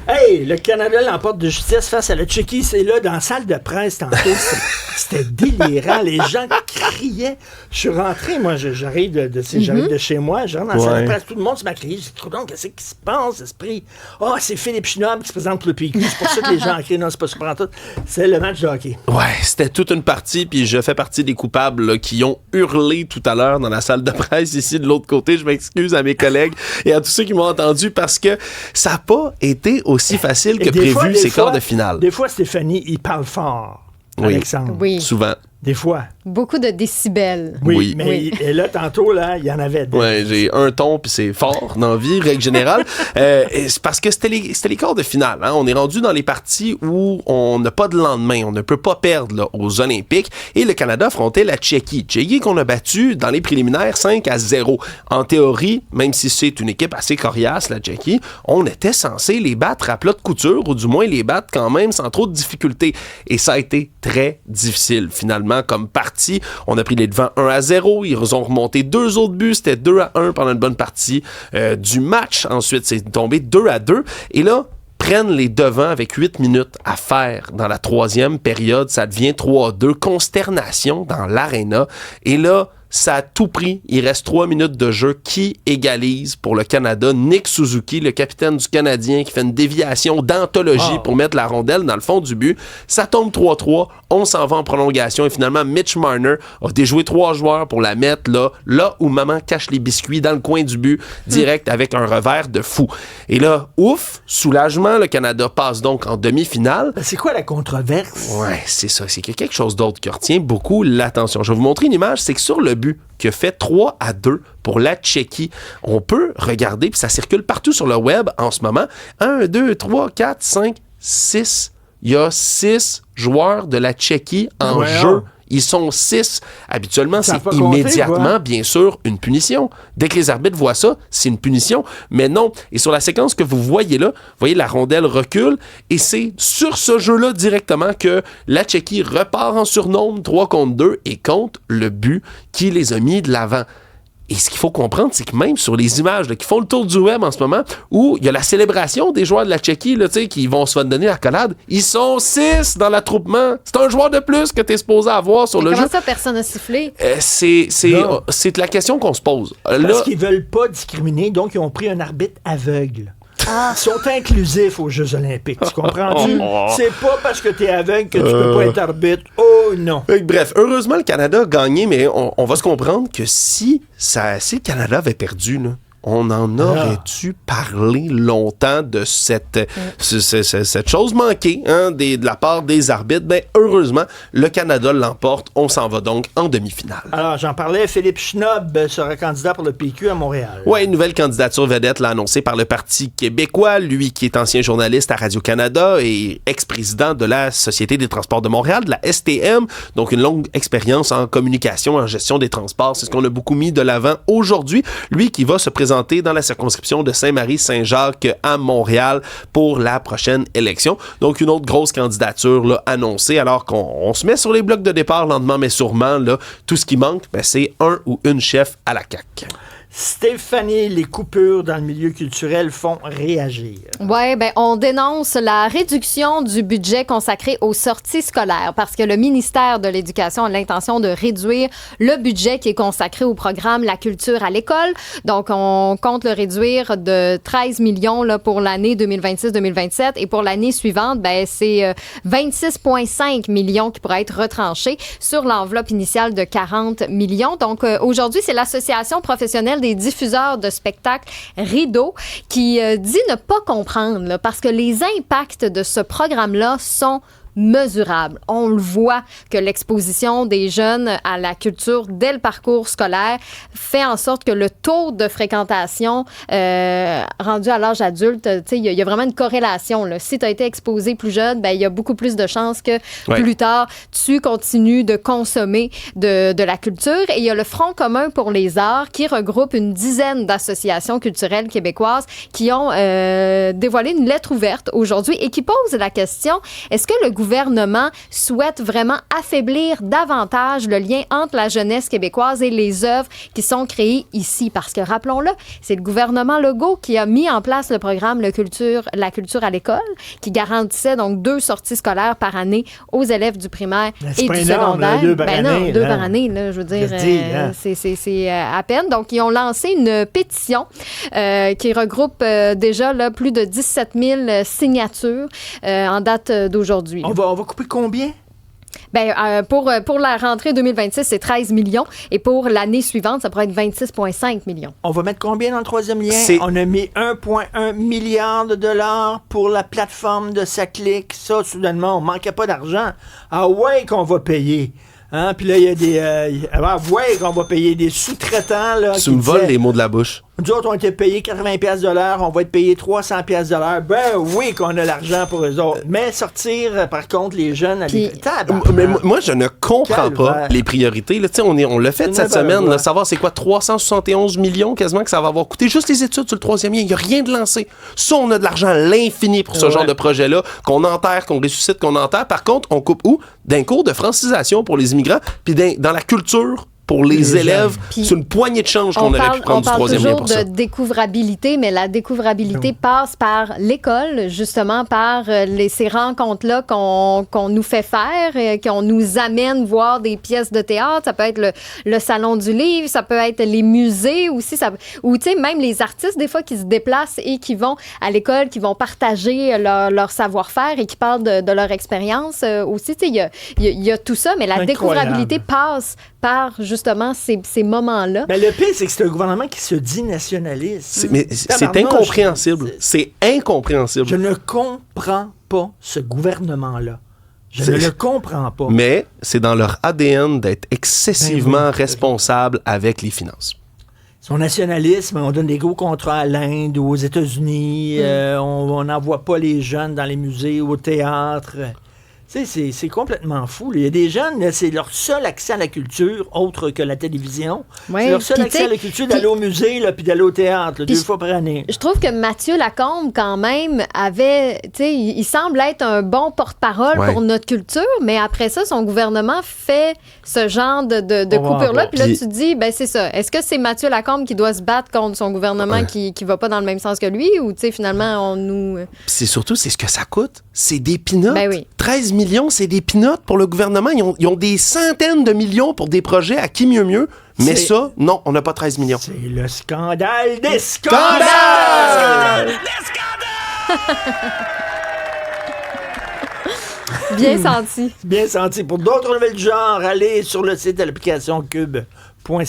Hey, le Canada l'emporte de justesse face à la Tchéquie. C'est là, dans la salle de presse, tantôt. C'était délirant. Les gens criaient. Je suis rentré, moi, j'arrive j'arrive de chez moi. Je rentre dans la salle de presse. Tout le monde se m'a crié. Je dis, trop donc, qu'est-ce qui se passe, esprit? Ah, c'est Philippe Chinob qui se présente pour le PQ. C'est pour ça que les gens crient. Non, c'est pas super en tout. C'est le match de hockey. Ouais, c'était toute une partie. Puis je fais partie des coupables là, qui ont hurlé tout à l'heure dans la salle de presse ici de l'autre côté. Je m'excuse à mes collègues et à tous ceux qui m'ont entendu parce que ça n'a pas été aussi facile que prévu ces quarts de finale. Des fois, Stéphanie, il parle fort. Oui. Alexandre. Oui. Souvent. Des fois. Beaucoup de décibels. Oui. Mais et là, tantôt, là, il y en avait deux. Ouais, j'ai un ton, puis c'est fort dans la vie, règle générale. C'est parce que c'était les quarts de finale. Hein. On est rendu dans les parties où on n'a pas de lendemain. On ne peut pas perdre là, aux Olympiques. Et le Canada affrontait la Tchéquie. Tchéquie qu'on a battu dans les préliminaires 5-0. En théorie, même si c'est une équipe assez coriace, la Tchéquie, on était censé les battre à plat de couture, ou du moins les battre quand même sans trop de difficultés. Et ça a été très difficile, finalement, comme partie. On a pris les devants 1-0. Ils ont remonté 2 autres buts. C'était 2-1 pendant une bonne partie du match. Ensuite, c'est tombé 2-2. Et là, prennent les devants avec 8 minutes à faire dans la 3e période. Ça devient 3-2. Consternation dans l'aréna. Et là, ça a tout pris. Il reste 3 minutes de jeu. Qui égalise pour le Canada? Nick Suzuki, le capitaine du Canadien, qui fait une déviation d'anthologie pour mettre la rondelle dans le fond du but. Ça tombe 3-3. On s'en va en prolongation. Et finalement, Mitch Marner a déjoué 3 joueurs pour la mettre là où maman cache les biscuits, dans le coin du but, direct avec un revers de fou. Et là, ouf, soulagement, le Canada passe donc en demi-finale. C'est quoi la controverse? Ouais, c'est ça. C'est qu'il y a quelque chose d'autre qui retient beaucoup l'attention. Je vais vous montrer une image. C'est que sur le but qui a fait 3-2 pour la Tchéquie, on peut regarder, puis ça circule partout sur le web en ce moment. 1, 2, 3, 4, 5, 6. Il y a 6 joueurs de la Tchéquie en jeu. Ils sont 6. Habituellement, c'est immédiatement, bien sûr, une punition. Dès que les arbitres voient ça, c'est une punition. Mais non. Et sur la séquence que vous voyez là, vous voyez la rondelle recule et c'est sur ce jeu-là directement que la Tchéquie repart en surnombre 3-2 et compte le but qui les a mis de l'avant. Et ce qu'il faut comprendre, c'est que même sur les images là, qui font le tour du web en ce moment, où il y a la célébration des joueurs de la Tchéquie là, qui vont se donner l'accolade, ils sont 6 dans l'attroupement. C'est un joueur de plus que tu es supposé avoir sur le jeu. Comment ça, personne n'a sifflé? C'est la question qu'on se pose. Parce qu'ils veulent pas discriminer, donc ils ont pris un arbitre aveugle. Ils sont inclusifs aux Jeux Olympiques, tu comprends-tu? C'est pas parce que t'es aveugle que tu peux pas être arbitre. Oh non! Bref, heureusement, le Canada a gagné, mais on va se comprendre que si le Canada avait perdu, là, on en aurait dû parler longtemps de cette chose manquée de la part des arbitres. Ben, heureusement, le Canada l'emporte. On s'en va donc en demi-finale. Alors, j'en parlais, Philippe Chinob sera candidat pour le PQ à Montréal. Oui, une nouvelle candidature vedette là, annoncée par le Parti québécois. Lui qui est ancien journaliste à Radio-Canada et ex-président de la Société des transports de Montréal, de la STM. Donc, une longue expérience en communication, en gestion des transports. C'est ce qu'on a beaucoup mis de l'avant aujourd'hui. Lui qui va se présenter dans la circonscription de Saint-Marie-Saint-Jacques à Montréal pour la prochaine élection. Donc, une autre grosse candidature là, annoncée, alors qu'on se met sur les blocs de départ lentement mais sûrement. Là, tout ce qui manque, c'est un ou une chef à la CAQ. Stéphanie, les coupures dans le milieu culturel font réagir. Oui, on dénonce la réduction du budget consacré aux sorties scolaires parce que le ministère de l'Éducation a l'intention de réduire le budget qui est consacré au programme La culture à l'école. Donc, on compte le réduire de 13 millions là, pour l'année 2026-2027 et pour l'année suivante, c'est 26,5 millions qui pourraient être retranchés sur l'enveloppe initiale de 40 millions. Donc, aujourd'hui, c'est l'Association professionnelle des diffuseurs de spectacles Rideau qui dit ne pas comprendre là, parce que les impacts de ce programme-là sont mesurable. On le voit que l'exposition des jeunes à la culture dès le parcours scolaire fait en sorte que le taux de fréquentation rendu à l'âge adulte, il y a vraiment une corrélation. Là. Si tu as été exposé plus jeune, il y a beaucoup plus de chances que plus tard, tu continues de consommer de la culture. Et il y a le Front commun pour les arts qui regroupe une dizaine d'associations culturelles québécoises qui ont dévoilé une lettre ouverte aujourd'hui et qui pose la question, est-ce que le gouvernement gouvernement souhaite vraiment affaiblir davantage le lien entre la jeunesse québécoise et les œuvres qui sont créées ici. Parce que, rappelons-le, c'est le gouvernement Legault qui a mis en place le programme La culture à l'école, qui garantissait donc 2 sorties scolaires par année aux élèves du primaire et du secondaire. 2 par année. 2 par année, là, je veux dire, c'est à peine. Donc, ils ont lancé une pétition qui regroupe déjà là, plus de 17 000 signatures en date d'aujourd'hui. On va couper combien? Pour la rentrée 2026, c'est 13 millions. Et pour l'année suivante, ça pourrait être 26,5 millions. On va mettre combien dans le troisième lien? On a mis 1,1 milliard de dollars pour la plateforme de SACLIC. Ça, soudainement, on manquait pas d'argent. Ah ouais qu'on va payer. Hein? Puis là, il y a des... ouais qu'on va payer des sous-traitants. Là, tu me voles les mots de la bouche. Nous autres, on était payés 80$ de l'heure, on va être payés 300$ de l'heure. Ben oui qu'on a l'argent pour eux autres. Mais sortir, par contre, les jeunes à mais moi, je ne comprends pas les priorités. Là, on l'a fait cette semaine, là, savoir c'est quoi 371 millions quasiment que ça va avoir coûté. Juste les études sur le troisième lien, il n'y a rien de lancé. Ça, on a de l'argent à l'infini pour ce genre de projet-là, qu'on enterre, qu'on ressuscite, qu'on enterre. Par contre, on coupe où? D'un cours de francisation pour les immigrants, puis dans la culture pour les élèves, c'est une poignée de change qu'on aurait pu prendre du troisième lien pour ça. On parle toujours de découvrabilité, mais la découvrabilité passe par l'école, justement par ces rencontres-là qu'on nous fait faire, qu'on nous amène voir des pièces de théâtre. Ça peut être le salon du livre, ça peut être les musées aussi, ou tu sais, même les artistes, des fois, qui se déplacent et qui vont à l'école, qui vont partager leur savoir-faire et qui parlent de leur expérience aussi. Tu sais, il y a tout ça, mais la découvrabilité passe par justement ces moments-là. Mais le pire, c'est que c'est un gouvernement qui se dit nationaliste. C'est incompréhensible. C'est incompréhensible. Je ne comprends pas ce gouvernement-là. Je ne le comprends pas. Mais c'est dans leur ADN d'être excessivement responsable avec les finances. Son nationalisme, on donne des gros contrats à l'Inde ou aux États-Unis, on n'envoie pas les jeunes dans les musées ou au théâtre. C'est complètement fou. Il y a des jeunes, c'est leur seul accès à la culture, autre que la télévision. Ouais, c'est leur seul accès à la culture d'aller au musée puis d'aller au théâtre 2 fois par année. Je trouve que Mathieu Lacombe, quand même, il semble être un bon porte-parole pour notre culture, mais après ça, son gouvernement fait ce genre de coupure-là. Puis là, tu te dis, c'est ça. Est-ce que c'est Mathieu Lacombe qui doit se battre contre son gouvernement qui va pas dans le même sens que lui, ou finalement, on nous... C'est surtout, c'est ce que ça coûte. C'est des peanuts. Oui. 13 millions, c'est des peanuts pour le gouvernement. Ils ont des centaines de millions pour des projets à qui mieux. Mais ça, non, on n'a pas 13 millions. C'est le scandale des scandales! Bien senti. Bien senti. Pour d'autres nouvelles du genre, allez sur le site de l'application cube.ca.